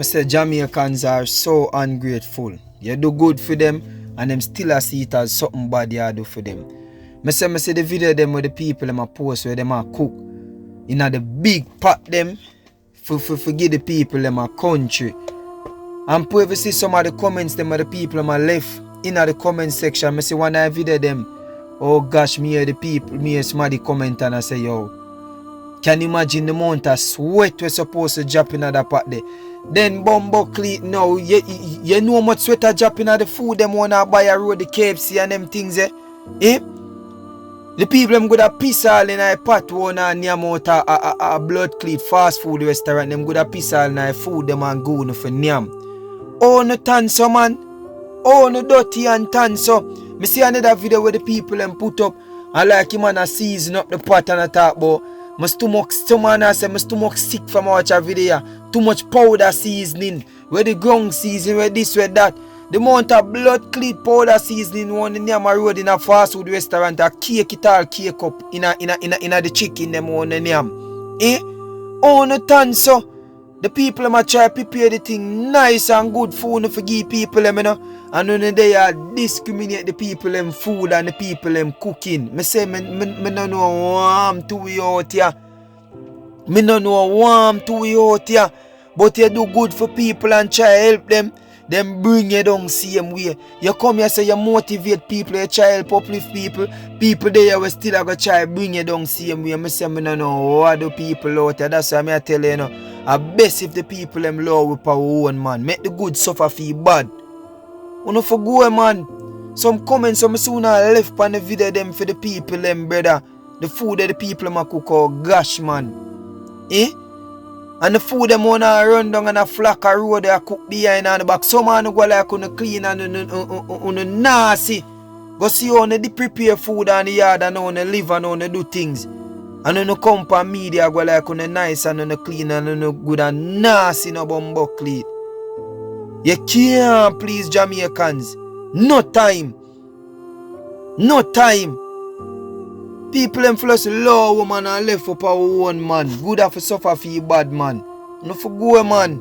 I say Jamaicans are so ungrateful. You do good for them and them still see it as something bad you do for them. I say the video them with the people them a post where them a cook in the big pot them for give the people them a country. And if you see some of the comments them of the people them a left in the comment section, I see one of the video them, oh gosh, me hear the people, me hear somebody comment and I say, yo, can you imagine the amount of sweat we're supposed to drop in that pot there? Then bumbo clean now, you know how much sweat I drop in the food them wanna buy a road, the KFC and them things eh? The people them go piss all in a pot wanna name out a blood clean fast food restaurant, them go piss all in a food them and go no for name. Oh no tanso man, oh no dirty and tanso. Me see another video where the people them put up and like him and a season up the pot and a talk about my stomach sick from watch a video. Too much powder seasoning. Where the ground seasoning, where this, where that. The amount of blood clean powder seasoning one in the road in a fast food restaurant, a cake it all cake up in the chicken them one in yam. Oh no tanso. The people them a try prepare the thing nice and good food for give people them, you know. And when they are discriminate the people them food and the people them cooking. Me say me no know warm to we out here. Me no know warm to we out here. But you do good for people and try help them. Them bring you down same way. You come here say you motivate people, you try help uplift people. People there will still go try bring you down same way. Me say me no know what do people out here. That's why I tell you, you know. I best if the people them love with our own man. Make the good suffer for bad. You know for go man. Some comments some soon I left on the video them for the people them brother. The food that the people them a cook oh gosh man. And the food them wanna run down on a flock of road they cook behind on the back. Some man go like on clean and nasty. Go see how they prepare food on the yard and how they live and how they do things. And on the company media go like on the nice and on the clean and on the good and nasty no bumbo clean. You can't please Jamaicans. No time. No time. People them floss low woman and left up our own man. Good have to suffer for you bad man. No for go man.